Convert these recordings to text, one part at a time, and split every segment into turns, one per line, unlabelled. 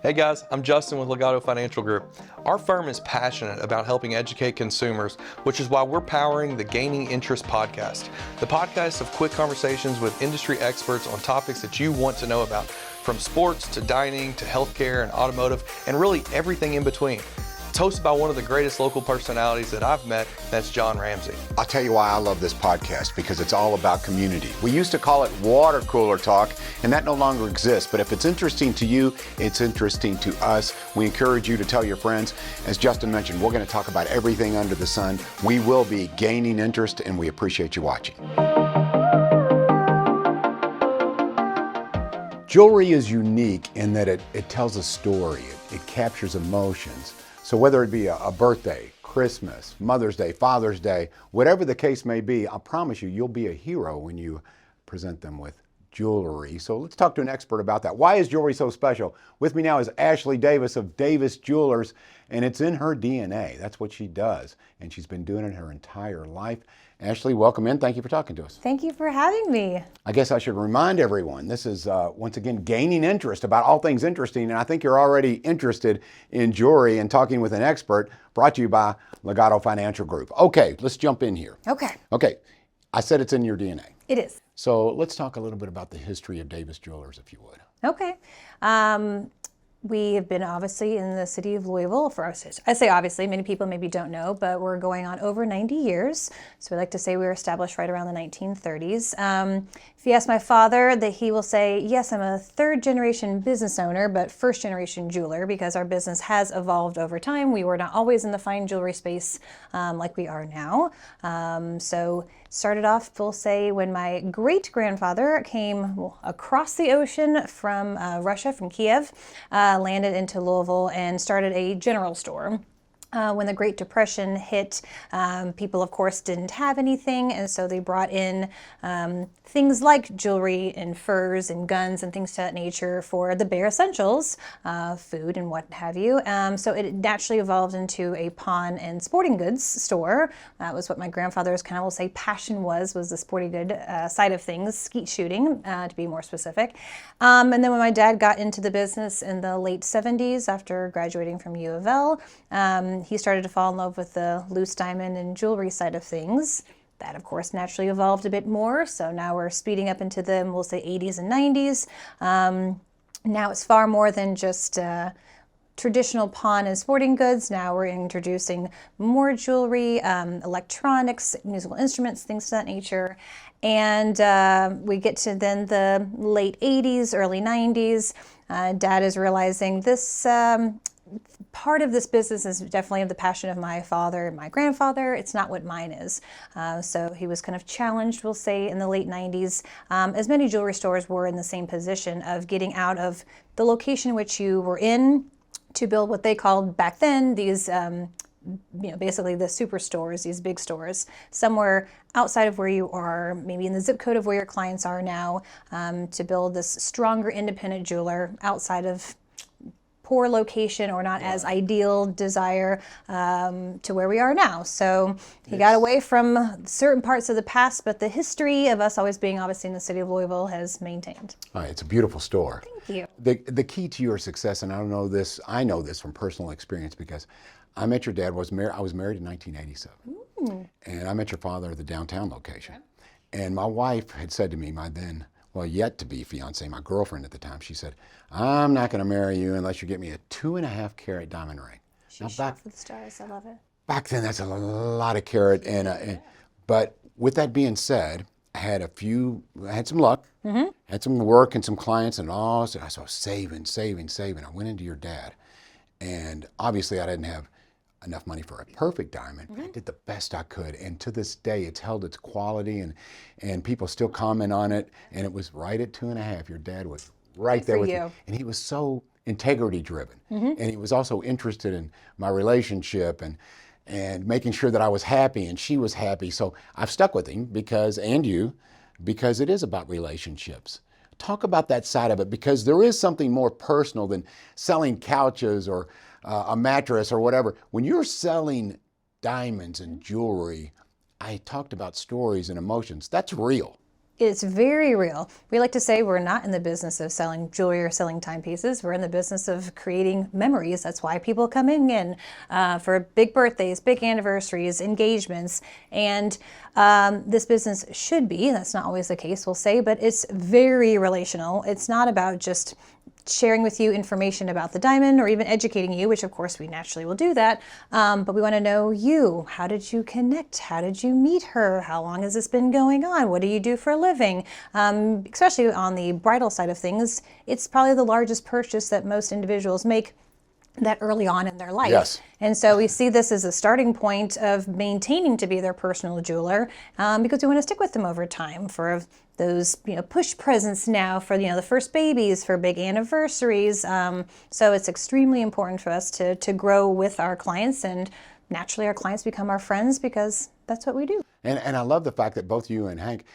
Hey guys, I'm Justin with Legato Financial Group. Our firm is passionate about helping educate consumers, which is why we're powering the Gaining Interest podcast. The podcast of quick conversations with industry experts on topics that you want to know about, from sports to dining to healthcare and automotive, and really everything in between. It's hosted by one of the greatest local personalities that I've met, that's John Ramsey.
I'll tell you why I love this podcast, because it's all about community. We used to call it water cooler talk, and that no longer exists. But if it's interesting to you, it's interesting to us. We encourage you to tell your friends. As Justin mentioned, we're going to talk about everything under the sun. We will be gaining interest, and we appreciate you watching. Jewelry is unique in that it tells a story. It captures emotions. So whether it be a birthday, Christmas, Mother's Day, Father's Day, whatever the case may be, I promise you, you'll be a hero when you present them with jewelry. So let's talk to an expert about that. Why is jewelry so special? With me now is Ashley Davis of Davis Jewelers, and it's in her DNA. That's what she does, and she's been doing it her entire life. Ashley, welcome in. Thank you for talking to us.
Thank you for having me.
I guess I should remind everyone, this is once again gaining interest about all things interesting, and I think you're already interested in jewelry and talking with an expert, brought to you by Legato Financial Group. Okay, let's jump in here. Okay, I said it's in your DNA.
It is.
So let's talk a little bit about the history of Davis Jewelers, if you would.
Okay. We have been obviously in the city of Louisville for, I say obviously, many people maybe don't know, but we're going on over 90 years. So we like to say we were established right around the 1930s. If you ask my father, that he will say, yes, I'm a third generation business owner, but first generation jeweler, because our business has evolved over time. We were not always in the fine jewelry space like we are now. So started off, we'll say, when my great-grandfather came across the ocean from Russia, from Kiev, landed into Louisville and started a general store. When the Great Depression hit, people, of course, didn't have anything, and so they brought in things like jewelry and furs and guns and things to that nature for the bare essentials, food and what have you. So it naturally evolved into a pawn and sporting goods store. That was what my grandfather's kind of, will say, passion was the sporting good side of things, skeet shooting, to be more specific. And then when my dad got into the business in the late 70s, after graduating from U of L, he started to fall in love with the loose diamond and jewelry side of things. That, of course, naturally evolved a bit more. So now we're speeding up into the, we'll say, 80s and 90s. Now it's far more than just traditional pawn and sporting goods. Now we're introducing more jewelry, electronics, musical instruments, things of that nature. And we get to then the late 80s, early 90s. Dad is realizing this part of this business is definitely of the passion of my father and my grandfather. It's not what mine is. So he was kind of challenged, we'll say, in the late 90s, as many jewelry stores were in the same position of getting out of the location which you were in to build what they called back then these, basically the superstores, these big stores, somewhere outside of where you are, maybe in the zip code of where your clients are now, to build this stronger independent jeweler outside of poor location or not as ideal desire to where we are now. So he got away from certain parts of the past, but the history of us always being obviously in the city of Louisville has maintained.
All right, it's a beautiful store.
Thank you.
The key to your success, and I know this from personal experience, because I met your dad, I was married in 1987. And I met your father at the downtown location. And my wife had said to me, my then, yet to be fiance, my girlfriend at the time, she said, I'm not going to marry you unless you get me a 2.5 carat diamond ring.
She shot for the stars. I love it.
Back then, that's a lot of carat. But with that being said, I had some luck, had some work and some clients and all. So I was saving. I went into your dad. And obviously, I didn't have enough money for a perfect diamond. I did the best I could, and to this day it's held its quality, and people still comment on it, and it was right at 2.5. Your dad was right there with you, and he was so integrity driven, and he was also interested in my relationship and making sure that I was happy and she was happy. So I've stuck with him because it is about relationships. Talk about that side of it, because there is something more personal than selling couches or a mattress or whatever. When you're selling diamonds and jewelry, I talked about stories and emotions. That's real.
It's very real. We like to say we're not in the business of selling jewelry or selling timepieces. We're in the business of creating memories. That's why people come in for big birthdays, big anniversaries, engagements. And this business should be, that's not always the case, we'll say, but it's very relational. It's not about just sharing with you information about the diamond or even educating you, which of course we naturally will do that. But we want to know you. How did you connect? How did you meet her? How long has this been going on? What do you do for a living? Especially on the bridal side of things, it's probably the largest purchase that most individuals make that early on in their life.
Yes.
And so we see this as a starting point of maintaining to be their personal jeweler, because we want to stick with them over time for those, push presents now for, the first babies, for big anniversaries. So it's extremely important for us to grow with our clients, and naturally our clients become our friends because that's what we do.
And I love the fact that both you and Hank,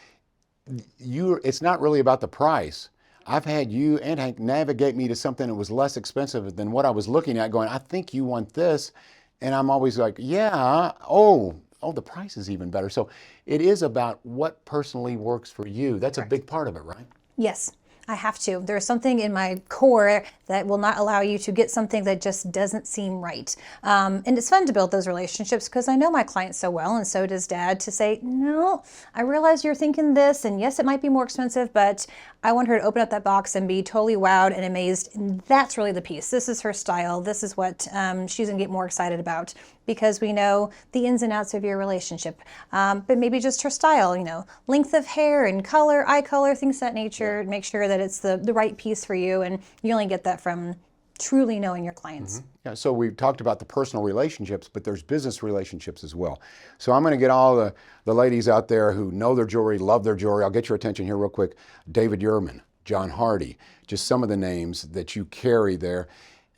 it's not really about the price. I've had you and Hank navigate me to something that was less expensive than what I was looking at, going, I think you want this. And I'm always like, yeah, oh, the price is even better. So it is about what personally works for you. That's Correct. A big part of it, right?
Yes. I have to. There's something in my core that will not allow you to get something that just doesn't seem right. And it's fun to build those relationships because I know my clients so well, and so does Dad, to say, no, I realize you're thinking this, and yes, it might be more expensive, but I want her to open up that box and be totally wowed and amazed. And that's really the piece. This is her style. This is what she's going to get more excited about, because we know the ins and outs of your relationship. But maybe just her style, length of hair and color, eye color, things of that nature. Yeah. Make sure that it's the right piece for you, and you only get that from truly knowing your clients.
Mm-hmm. Yeah, so we've talked about the personal relationships, but there's business relationships as well. So I'm going to get all the ladies out there who know their jewelry, love their jewelry. I'll get your attention here real quick. David Yurman, John Hardy, just some of the names that you carry there.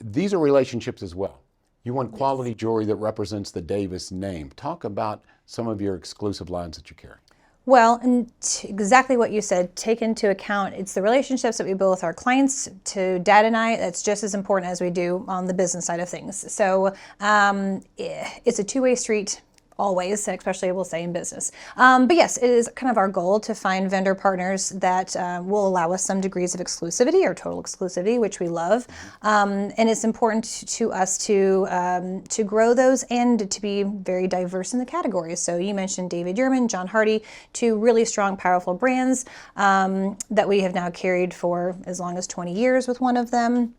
These are relationships as well. You want quality jewelry that represents the Davis name. Talk about some of your exclusive lines that you carry.
Well, and exactly what you said, take into account, it's the relationships that we build with our clients. To Dad and I, that's just as important as we do on the business side of things. So it's a two-way street. Always, especially we'll say in business. But yes, it is kind of our goal to find vendor partners that will allow us some degrees of exclusivity or total exclusivity, which we love. And it's important to us to grow those and to be very diverse in the categories. So you mentioned David Yurman, John Hardy, two really strong, powerful brands that we have now carried for as long as 20 years with one of them.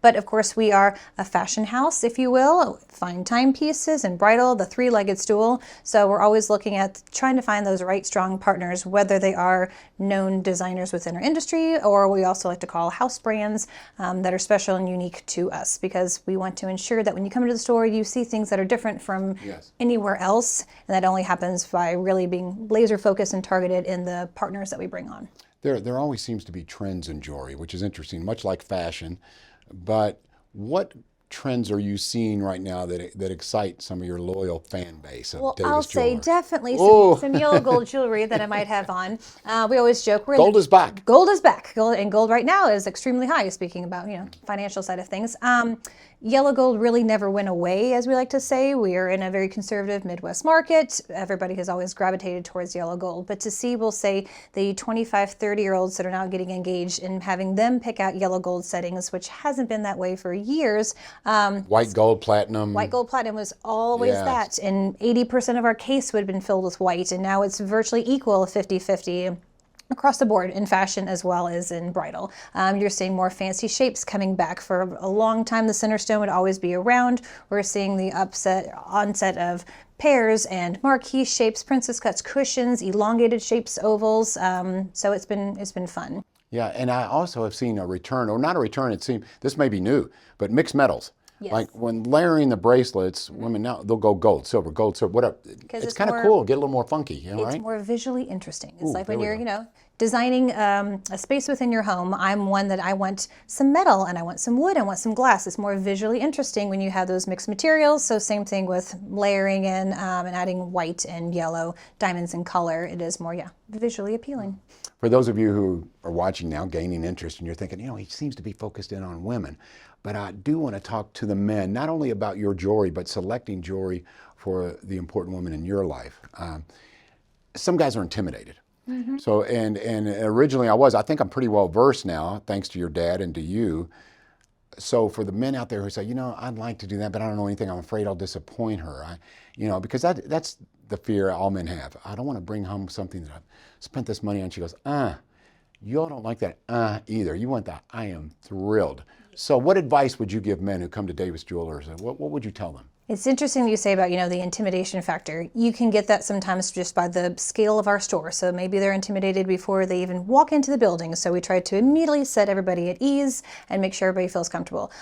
But of course, we are a fashion house, if you will, fine timepieces and bridal, the three-legged stool. So we're always looking at trying to find those right, strong partners, whether they are known designers within our industry, or we also like to call house brands that are special and unique to us, because we want to ensure that when you come into the store, you see things that are different from anywhere else. And that only happens by really being laser focused and targeted in the partners that we bring on.
There always seems to be trends in jewelry, which is interesting, much like fashion. But what trends are you seeing right now that excite some of your loyal fan base of Davis
I'll say
Jewelers?
definitely some yellow gold jewelry that I might have on. We always joke
gold is back.
Gold is back. Gold right now is extremely high. Speaking about financial side of things. Yellow gold really never went away, as we like to say. We are in a very conservative Midwest market. Everybody has always gravitated towards yellow gold. But to see, we'll say, the 25, 30-year-olds that are now getting engaged and having them pick out yellow gold settings, which hasn't been that way for years.
White gold, platinum.
White gold, platinum was always that. And 80% of our case would have been filled with white. And now it's virtually equal, 50-50. Across the board in fashion as well as in bridal. You're seeing more fancy shapes coming back. For a long time, the center stone would always be around. We're seeing the onset of pears and marquee shapes, princess cuts, cushions, elongated shapes, ovals. So it's been fun.
Yeah, and I also have seen a return, or not a return, it seems, this may be new, but mixed metals. Yes. Like when layering the bracelets, women now, they'll go gold, silver, whatever. It's kind of cool, get a little more funky, right?
It's more visually interesting. It's like when you're, designing a space within your home. I'm one that I want some metal and I want some wood, I want some glass. It's more visually interesting when you have those mixed materials. So same thing with layering in and adding white and yellow, diamonds and color. It is more, visually appealing.
For those of you who are watching now, gaining interest, and you're thinking, he seems to be focused in on women. But I do want to talk to the men, not only about your jewelry, but selecting jewelry for the important woman in your life. Some guys are intimidated. So, and originally I think I'm pretty well versed now, thanks to your dad and to you. So for the men out there who say, I'd like to do that, but I don't know anything, I'm afraid I'll disappoint her. Because that's the fear all men have. I don't want to bring home something that I've spent this money on. She goes, you all don't like that either. You want that, I am thrilled. So what advice would you give men who come to Davis Jewelers? What would you tell them?
It's interesting that you say about, the intimidation factor. You can get that sometimes just by the scale of our store. So maybe they're intimidated before they even walk into the building. So we try to immediately set everybody at ease and make sure everybody feels comfortable.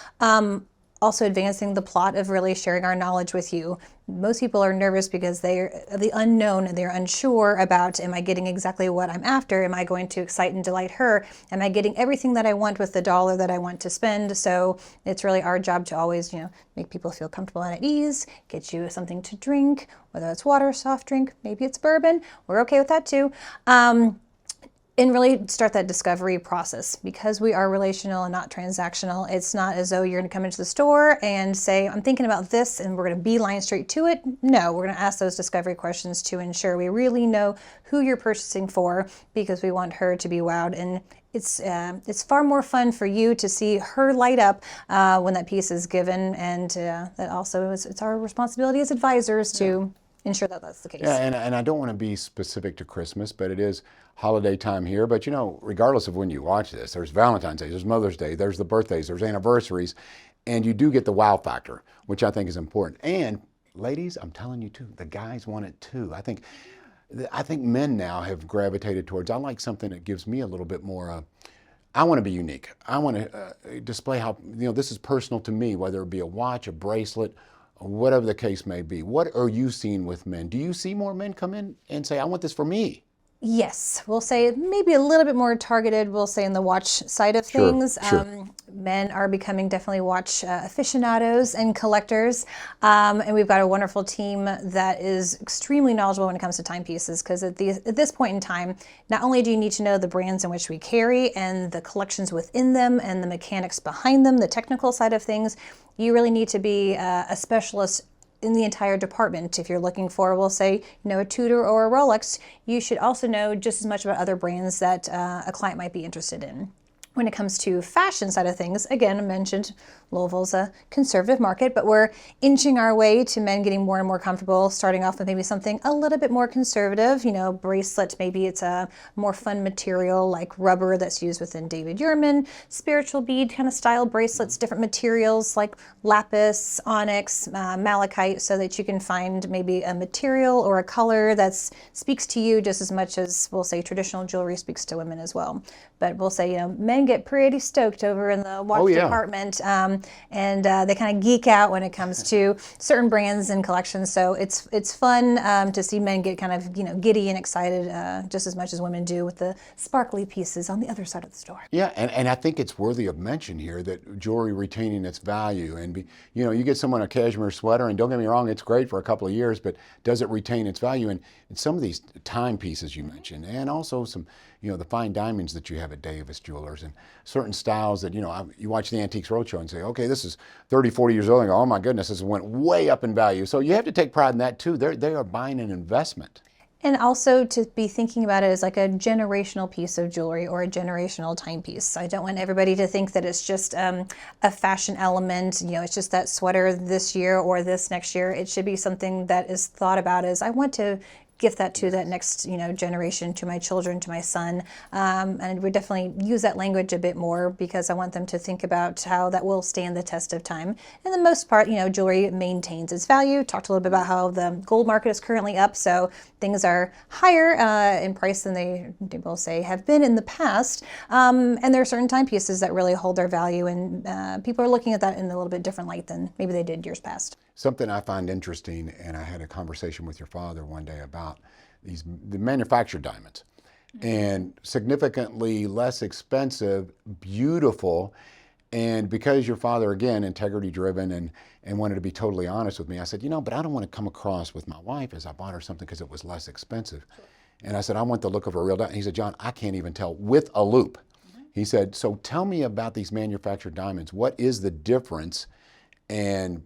Also advancing the plot of really sharing our knowledge with you. Most people are nervous because they're the unknown and they're unsure about, am I getting exactly what I'm after? Am I going to excite and delight her? Am I getting everything that I want with the dollar that I want to spend? So it's really our job to always, make people feel comfortable and at ease, get you something to drink, whether it's water, soft drink, maybe it's bourbon. We're okay with that too. And really start that discovery process. Because we are relational and not transactional, it's not as though you're going to come into the store and say, I'm thinking about this, and we're going to beeline straight to it. No, we're going to ask those discovery questions to ensure we really know who you're purchasing for, because we want her to be wowed. And it's far more fun for you to see her light up when that piece is given. And that also it's our responsibility as advisors to ensure that that's the case.
Yeah, and I don't want to be specific to Christmas, but it is holiday time here. But regardless of when you watch this, there's Valentine's Day, there's Mother's Day, there's the birthdays, there's anniversaries, and you do get the wow factor, which I think is important. And ladies, I'm telling you too, the guys want it too. I think men now have gravitated towards, I like something that gives me a little bit more, I want to be unique. I want to display how, this is personal to me, whether it be a watch, a bracelet, whatever the case may be. What are you seeing with men? Do you see more men come in and say, I want this for me?
Yes, we'll say maybe a little bit more targeted, we'll say in the watch side of things.
Sure.
Men are becoming definitely watch aficionados and collectors. And we've got a wonderful team that is extremely knowledgeable when it comes to timepieces, because at this point in time, not only do you need to know the brands in which we carry and the collections within them and the mechanics behind them, the technical side of things, you really need to be a specialist in the entire department. If you're looking for, we'll say, a Tudor or a Rolex, you should also know just as much about other brands that a client might be interested in. When it comes to fashion side of things, again, I mentioned Louisville's a conservative market, but we're inching our way to men getting more and more comfortable, starting off with maybe something a little bit more conservative, bracelet, maybe it's a more fun material like rubber that's used within David Yurman, spiritual bead kind of style bracelets, different materials like lapis, onyx, malachite, so that you can find maybe a material or a color that speaks to you just as much as, we'll say, traditional jewelry speaks to women as well. But we'll say, men get pretty stoked over in the watch department, and they kind of geek out when it comes to certain brands and collections. So it's fun to see men get kind of giddy and excited just as much as women do with the sparkly pieces on the other side of the store.
Yeah, and I think it's worthy of mention here that jewelry retaining its value, and you get someone a cashmere sweater, and don't get me wrong, it's great for a couple of years, but does it retain its value? And some of these timepieces you mentioned, and also some the fine diamonds that you have at Davis Jewelers, and certain styles that, you watch the Antiques Roadshow and say, okay, this is 30, 40 years old, and go, oh my goodness, this went way up in value. So you have to take pride in that too. They are buying an investment.
And also to be thinking about it as like a generational piece of jewelry or a generational timepiece. I don't want everybody to think that it's just a fashion element, it's just that sweater this year or this next year. It should be something that is thought about as, I want to gift that to that next generation, to my children, to my son, and we definitely use that language a bit more because I want them to think about how that will stand the test of time. And the most part, jewelry maintains its value. Talked a little bit about how the gold market is currently up, so things are higher in price than they will say have been in the past. And there are certain timepieces that really hold their value, and people are looking at that in a little bit different light than maybe they did years past.
Something I find interesting, and I had a conversation with your father one day about the manufactured diamonds, and significantly less expensive, beautiful. And because your father, again, integrity driven and wanted to be totally honest with me, I said, but I don't want to come across with my wife as I bought her something because it was less expensive. Sure. And I said, I want the look of a real diamond. He said, John, I can't even tell with a loupe. Mm-hmm. He said, so tell me about these manufactured diamonds. What is the difference? And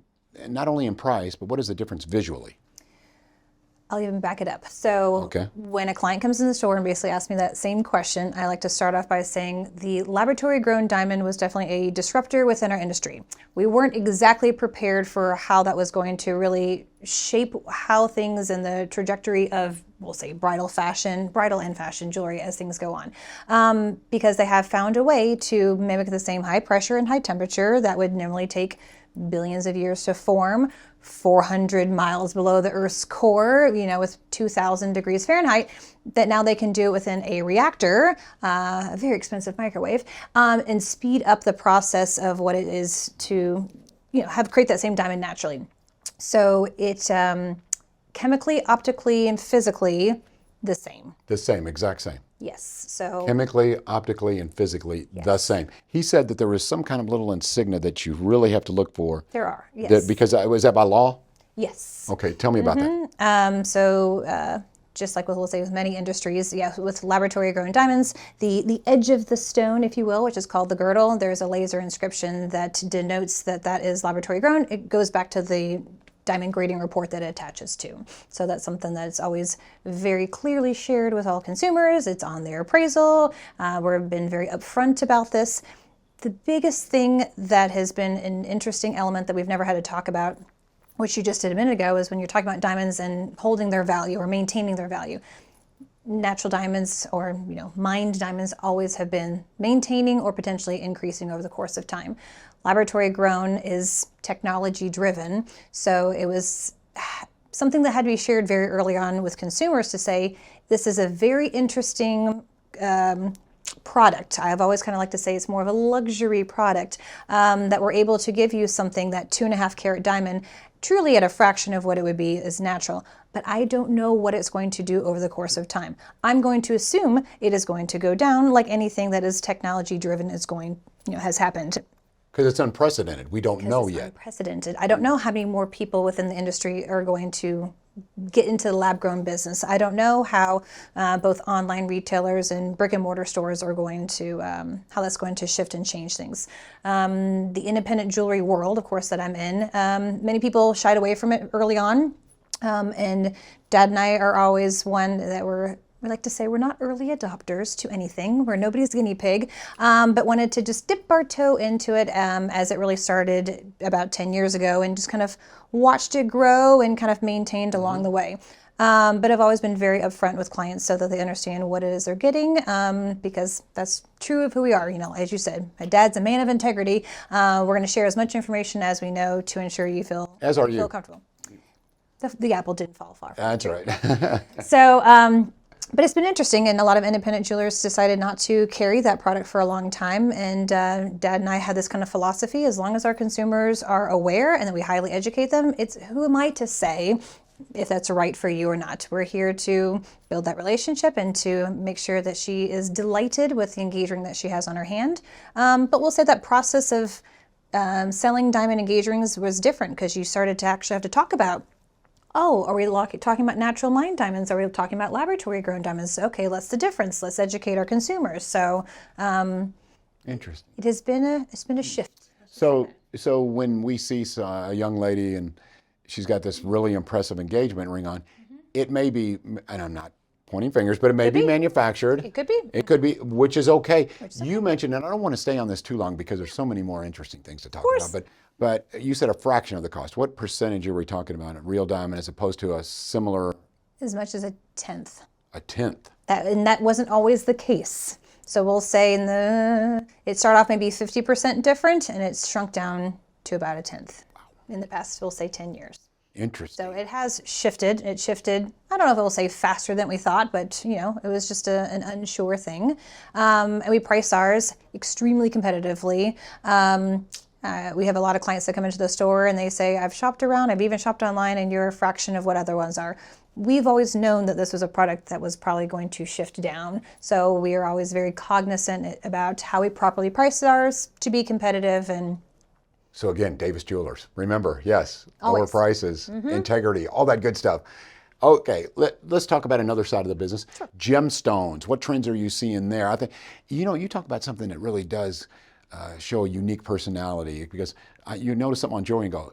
not only in price, but what is the difference visually?
I'll even back it up. So when a client comes in the store and basically asks me that same question, I like to start off by saying the laboratory grown diamond was definitely a disruptor within our industry. We weren't exactly prepared for how that was going to really shape how things in the trajectory of, we'll say, bridal and fashion jewelry as things go on. Because they have found a way to mimic the same high pressure and high temperature that would normally take billions of years to form, 400 miles below the Earth's core, with 2,000 degrees Fahrenheit, that now they can do it within a reactor, a very expensive microwave, and speed up the process of what it is to, create that same diamond naturally. So it chemically, optically, and physically the same.
The same, exact same.
Yes. So
chemically, optically, and physically the same. He said that there was some kind of little insignia that you really have to look for.
There are, yes.
Because was that by law?
Yes.
Okay, tell me about that.
Just like we'll say with many industries, with laboratory grown diamonds, the edge of the stone, if you will, which is called the girdle, there's a laser inscription that denotes that is laboratory grown. It goes back to the diamond grading report that it attaches to. So that's something that's always very clearly shared with all consumers. It's on their appraisal. We've been very upfront about this. The biggest thing that has been an interesting element that we've never had to talk about, which you just did a minute ago, is when you're talking about diamonds and holding their value or maintaining their value. Natural diamonds or mined diamonds always have been maintaining or potentially increasing over the course of time. Laboratory grown is technology driven, so it was something that had to be shared very early on with consumers to say this is a very interesting product. I've always kind of like to say it's more of a luxury product, that we're able to give you something, that 2.5 carat diamond, truly at a fraction of what it would be is natural. But I don't know what it's going to do over the course of time. I'm going to assume it is going to go down, like anything that is technology driven has happened.
Because it's unprecedented. We don't know yet.
Unprecedented. I don't know how many more people within the industry are going to get into the lab-grown business. I don't know how both online retailers and brick-and-mortar stores are going to, how that's going to shift and change things. The independent jewelry world, of course, that I'm in, many people shied away from it early on. And Dad and I are always one that we like to say we're not early adopters to anything. We're nobody's guinea pig, but wanted to just dip our toe into it as it really started about 10 years ago, and just kind of watched it grow and kind of maintained along the way. But I've always been very upfront with clients so that they understand what it is they're getting, because that's true of who we are. As you said, my dad's a man of integrity. We're going to share as much information as we know to ensure you feel comfortable. The apple didn't fall far.
That's right.
So, but it's been interesting, and a lot of independent jewelers decided not to carry that product for a long time. And Dad and I had this kind of philosophy: as long as our consumers are aware and that we highly educate them, it's who am I to say if that's right for you or not. We're here to build that relationship and to make sure that she is delighted with the engagement that she has on her hand. But we'll say that process of selling diamond engagement rings was different, because you started to actually have to talk about, are we talking about natural mined diamonds? Are we talking about laboratory grown diamonds? Okay, what's the difference? Let's educate our consumers. So,
interesting.
It's been a shift.
So when we see a young lady and she's got this really impressive engagement ring on, it may be, and I'm not pointing fingers, but it may be manufactured.
It could be.
It could be, which is okay. You mentioned, and I don't want to stay on this too long because there's so many more interesting things to talk about, but you said a fraction of the cost. What percentage are we talking about a real diamond as opposed to a similar?
As much as a tenth.
A tenth.
And that wasn't always the case. So we'll say it started off maybe 50% different, and it's shrunk down to about a tenth in the past, we'll say 10 years.
Interesting.
So it has shifted. It shifted, I don't know if it will say faster than we thought, but it was just an unsure thing. And we price ours extremely competitively. We have a lot of clients that come into the store and they say, I've shopped around, I've even shopped online, and you're a fraction of what other ones are. We've always known that this was a product that was probably going to shift down. So we are always very cognizant about how we properly price ours to be competitive. And
so again, Davis Jewelers, remember, yes,
always.
Lower prices, integrity, all that good stuff. Okay, let's talk about another side of the business. Sure. Gemstones, what trends are you seeing there? I think, you talk about something that really does show a unique personality, because you notice something on jewelry and go,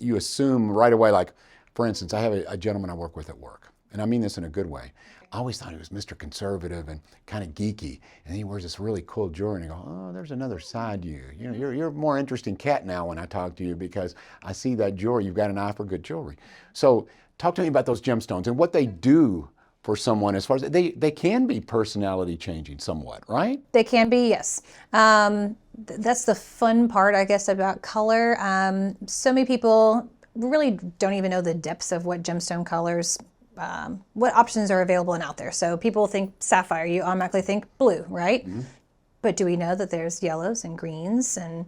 you assume right away, like, for instance, I have a gentleman I work with at work, and I mean this in a good way. I always thought he was Mr. Conservative and kind of geeky, and he wears this really cool jewelry, and I go, oh, there's another side to you. You know, you're a more interesting cat now when I talk to you because I see that jewelry. You've got an eye for good jewelry. So talk to me about those gemstones and what they do for someone as far as they can be personality changing somewhat, right?
They can be, yes. That's the fun part, I guess, about color. So many people really don't even know the depths of what gemstone colors, what options are available and out there. So people think sapphire, you automatically think blue, right? Mm-hmm. But do we know that there's yellows and greens and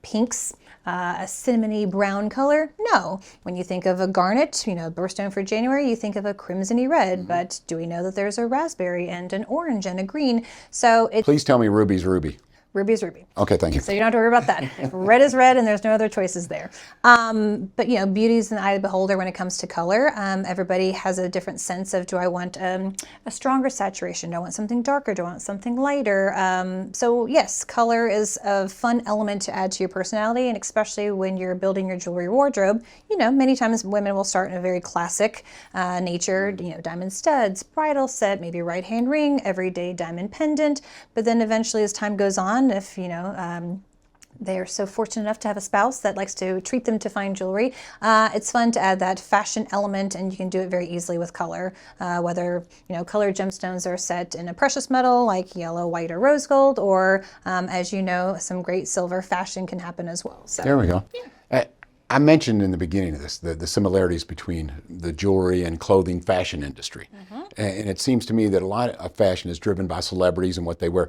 pinks, a cinnamony brown color? No. When you think of a garnet, birthstone for January, you think of a crimsony red, mm-hmm. But do we know that there's a raspberry and an orange and a green? So
please tell me ruby's ruby.
Ruby is ruby.
Okay, thank you.
So you don't have to worry about that. Red is red, and there's no other choices there. But beauty is in the eye of the beholder when it comes to color. Everybody has a different sense of, do I want a stronger saturation? Do I want something darker? Do I want something lighter? So yes, color is a fun element to add to your personality, and especially when you're building your jewelry wardrobe. Many times women will start in a very classic nature, diamond studs, bridal set, maybe right hand ring, everyday diamond pendant. But then eventually, as time goes on, if they are so fortunate enough to have a spouse that likes to treat them to fine jewelry, it's fun to add that fashion element, and you can do it very easily with color. Whether colored gemstones are set in a precious metal like yellow, white, or rose gold, or as you know, some great silver fashion can happen as well. So
there we go. Yeah. I mentioned in the beginning of this the similarities between the jewelry and clothing fashion industry. Mm-hmm. And it seems to me that a lot of fashion is driven by celebrities and what they wear.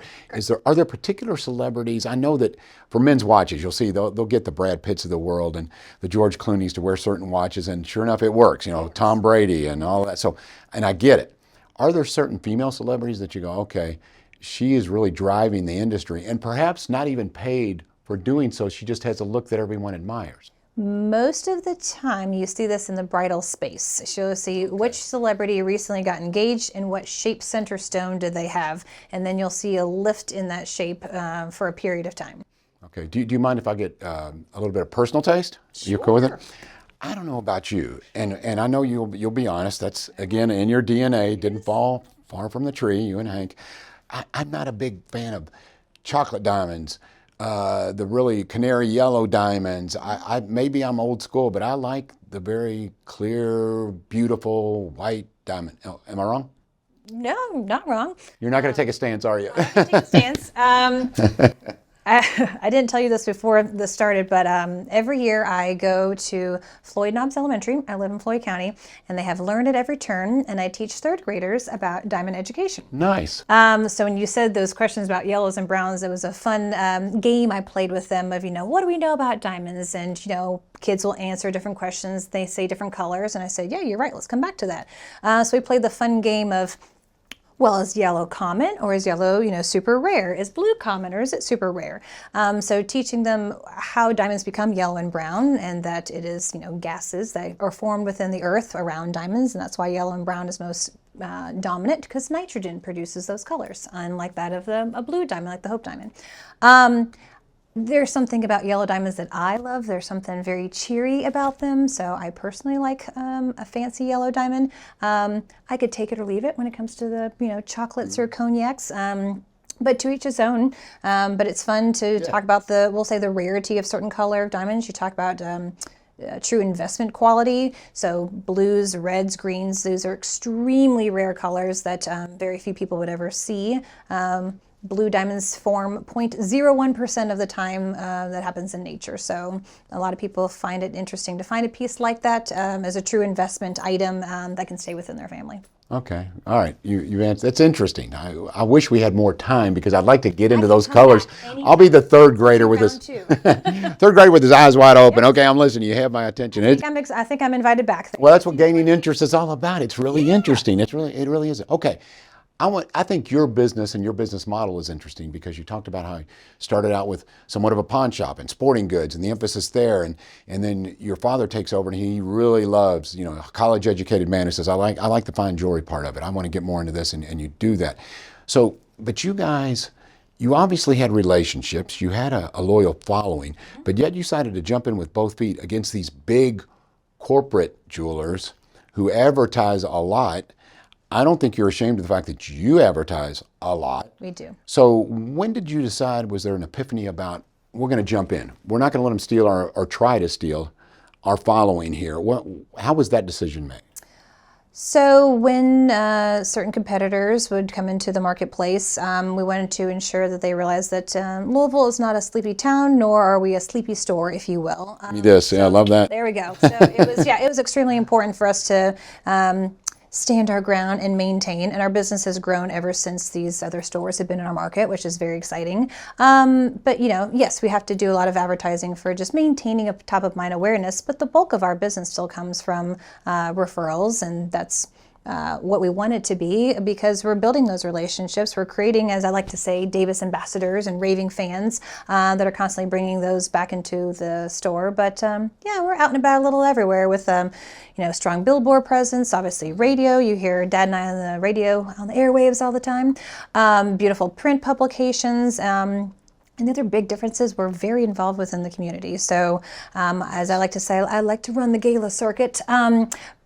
Are there particular celebrities? I know that for men's watches, you'll see they'll get the Brad Pitts of the world and the George Clooney's to wear certain watches, and sure enough, it works. Tom Brady and all that. So, and I get it. Are there certain female celebrities that you go, okay, she is really driving the industry, and perhaps not even paid for doing so? She just has a look that everyone admires.
Most of the time, you see this in the bridal space. You'll see which celebrity recently got engaged and what shape center stone did they have, and then you'll see a lift in that shape for a period of time.
Okay. Do you mind if I get a little bit of personal taste?
Sure.
Are you cool with it? I don't know about you, and I know you'll be honest. That's again in your DNA. Didn't fall far from the tree. You and Hank. I'm not a big fan of chocolate diamonds. The really canary yellow diamonds. Maybe I'm old school, but I like the very clear, beautiful white diamond. Oh, am I wrong?
No, not wrong.
You're not going to take a stance, are you?
I'm going to take a stance. I didn't tell you this before this started, but every year I go to Floyd Knobs Elementary. I live in Floyd County, and they have Learn at Every Turn, and I teach third graders about diamond education.
Nice.
So when you said those questions about yellows and browns, it was a fun game I played with them of, what do we know about diamonds? And, kids will answer different questions. They say different colors, and I said, yeah, you're right. Let's come back to that. So we played the fun game of, well, is yellow common, or is yellow, super rare? Is blue common, or is it super rare? So teaching them how diamonds become yellow and brown, and that it is, gases that are formed within the earth around diamonds, and that's why yellow and brown is most dominant, because nitrogen produces those colors, unlike that of a blue diamond, like the Hope diamond. There's something about yellow diamonds that I love. There's something very cheery about them. So I personally like a fancy yellow diamond. I could take it or leave it when it comes to the chocolates or cognacs. But to each his own. But it's fun to talk about we'll say the rarity of certain color of diamonds. You talk about true investment quality. So blues, reds, greens, those are extremely rare colors that very few people would ever see. Blue diamonds form 0.01% of the time that happens in nature. So a lot of people find it interesting to find a piece like that as a true investment item that can stay within their family.
Okay. All right. You answered. That's interesting. I wish we had more time because I'd like to get into those colors. I'll be the third grader with his third grader with his eyes wide open. Yep. Okay, I'm listening. You have my attention.
I think I'm invited back.
Well, that's what gaining interest is all about. It's really interesting. It really is. Okay. I think your business and your business model is interesting because you talked about how you started out with somewhat of a pawn shop and sporting goods and the emphasis there, and then your father takes over and he really loves, a college educated man who says, I like the fine jewelry part of it. I want to get more into this, and you do that. So, but you guys, you obviously had relationships, you had a loyal following, but yet you decided to jump in with both feet against these big corporate jewelers who advertise a lot. I don't think you're ashamed of the fact that you advertise a lot.
We do.
So when did you decide, was there an epiphany about, we're going to jump in. We're not going to let them steal or try to steal our following here. How was that decision made?
So when certain competitors would come into the marketplace, we wanted to ensure that they realized that Louisville is not a sleepy town, nor are we a sleepy store, if you will.
I love that.
There we go. So it was extremely important for us to stand our ground and maintain, and our business has grown ever since these other stores have been in our market, which is very exciting. But yes, we have to do a lot of advertising for just maintaining a top of mind awareness, but the bulk of our business still comes from referrals, and that's what we want it to be, because we're building those relationships. We're creating, as I like to say, Davis ambassadors and raving fans that are constantly bringing those back into the store. But we're out and about a little everywhere with strong billboard presence, obviously radio. You hear Dad and I on the radio, on the airwaves all the time. Beautiful print publications. And the other big difference is we're very involved within the community. So as I like to say, I like to run the gala circuit.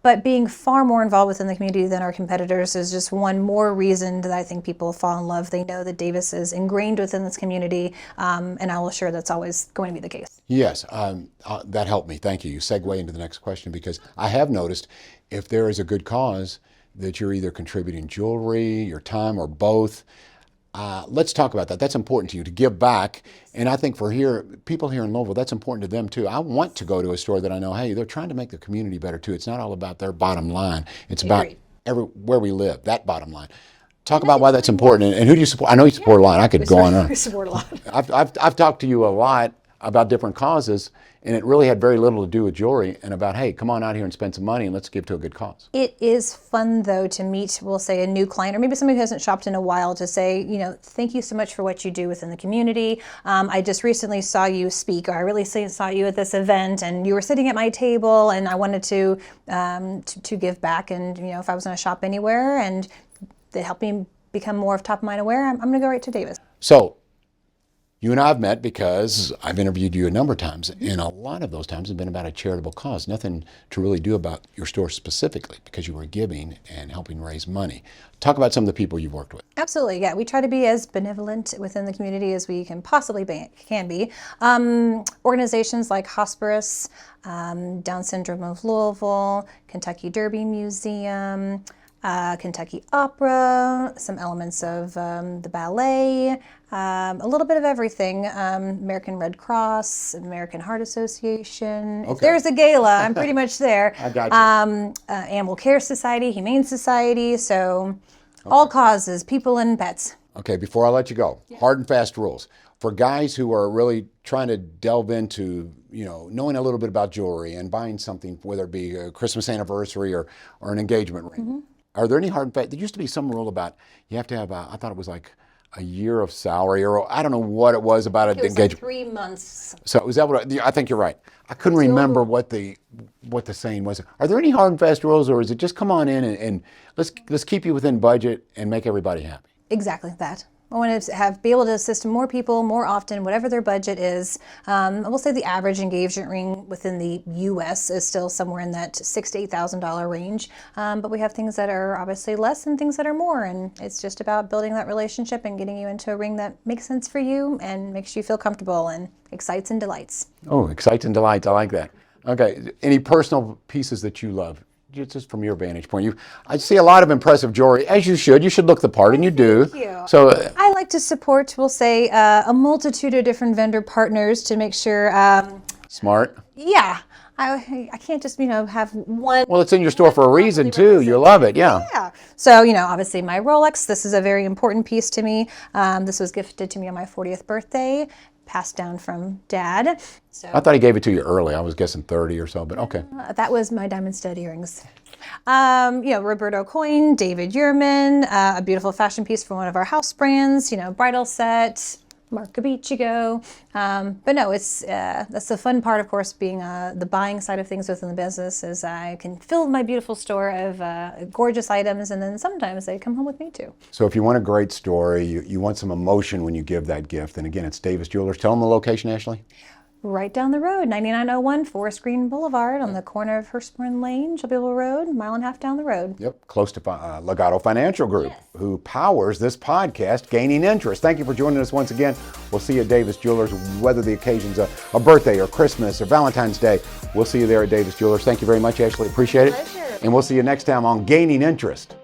But being far more involved within the community than our competitors is just one more reason that I think people fall in love. They know that Davis is ingrained within this community, and I will assure that's always going to be the case.
Yes, that helped me. Thank you. You segue into the next question, because I have noticed if there is a good cause that you're either contributing jewelry, your time, or both. Let's talk about that. That's important to you, to give back. And I think for people here in Louisville, that's important to them too. I want to go to a store that I know, hey, they're trying to make the community better too. It's not all about their bottom line. It's about where we live, that bottom line. Talk about why that's important. And who do you support? I know you support a lot. I could go on.
We support a lot.
I've talked to you a lot about different causes, and it really had very little to do with jewelry, and about, hey, come on out here and spend some money and let's give to a good cause.
It is fun, though, to meet, we'll say, a new client, or maybe somebody who hasn't shopped in a while, to say, thank you so much for what you do within the community. I just recently saw you speak, or I really saw you at this event, and you were sitting at my table, and I wanted to give back, and if I was going to shop anywhere and they helped me become more of top of mind aware, I'm going to go right to Davis.
So you and I have met because I've interviewed you a number of times, and a lot of those times have been about a charitable cause. Nothing to really do about your store specifically, because you were giving and helping raise money. Talk about some of the people you've worked with.
Absolutely, yeah. We try to be as benevolent within the community as we can possibly be. Organizations like Hospice, Down Syndrome of Louisville, Kentucky Derby Museum, Kentucky Opera, some elements of the ballet, a little bit of everything. American Red Cross, American Heart Association.
Okay.
If there's a gala, I'm pretty much there.
I got you.
Animal Care Society, Humane Society, so all causes, people and pets.
Okay, before I let you go, hard and fast rules. For guys who are really trying to delve into, knowing a little bit about jewelry and buying something, whether it be a Christmas anniversary or an engagement ring,
Mm-hmm.
Are there any hard and fast? There used to be some rule about you have to have, I thought it was like a year of salary, or I don't know what it was about an engagement.
Like 3 months.
So is that what? I think you're right. I couldn't remember what the saying was. Are there any hard and fast rules, or is it just come on in and let's keep you within budget and make everybody happy?
Exactly that. I want to be able to assist more people more often, whatever their budget is. I will say the average engagement ring within the U.S. is still somewhere in that $6,000 to $8,000 range. But we have things that are obviously less and things that are more. And it's just about building that relationship and getting you into a ring that makes sense for you and makes you feel comfortable and excites and delights.
Oh, excites and delights. I like that. Okay. Any personal pieces that you love? Just from your vantage point, I see a lot of impressive jewelry, as you should. You should look the part, and you do.
Thank you.
So
I like to support, we'll say, a multitude of different vendor partners to make sure.
Smart.
Yeah, I can't just have one.
Well, it's in your store for a reason too. You love it, yeah.
Yeah. So obviously my Rolex. This is a very important piece to me. This was gifted to me on my 40th birthday. Passed down from Dad. So
I thought he gave it to you early. I was guessing 30 or so, but okay.
That was my diamond stud earrings. Roberto coin, David Yurman, a beautiful fashion piece from one of our house brands, bridal set, Mark Gabichigo. But no, it's that's the fun part, of course, being the buying side of things within the business, is I can fill my beautiful store of gorgeous items, and then sometimes they come home with me too.
So if you want a great story, you want some emotion when you give that gift, and again, it's Davis Jewelers. Tell them the location, Ashley.
Right down the road, 9901 Forest Green Boulevard on the corner of Hurstbourne Lane, Shelbyville Road, a mile and a half down the road.
Yep, close to Legato Financial Group, who powers this podcast, Gaining Interest. Thank you for joining us once again. We'll see you at Davis Jewelers, whether the occasion's a birthday or Christmas or Valentine's Day. We'll see you there at Davis Jewelers. Thank you very much, Ashley. Appreciate it.
Pleasure.
And we'll see you next time on Gaining Interest.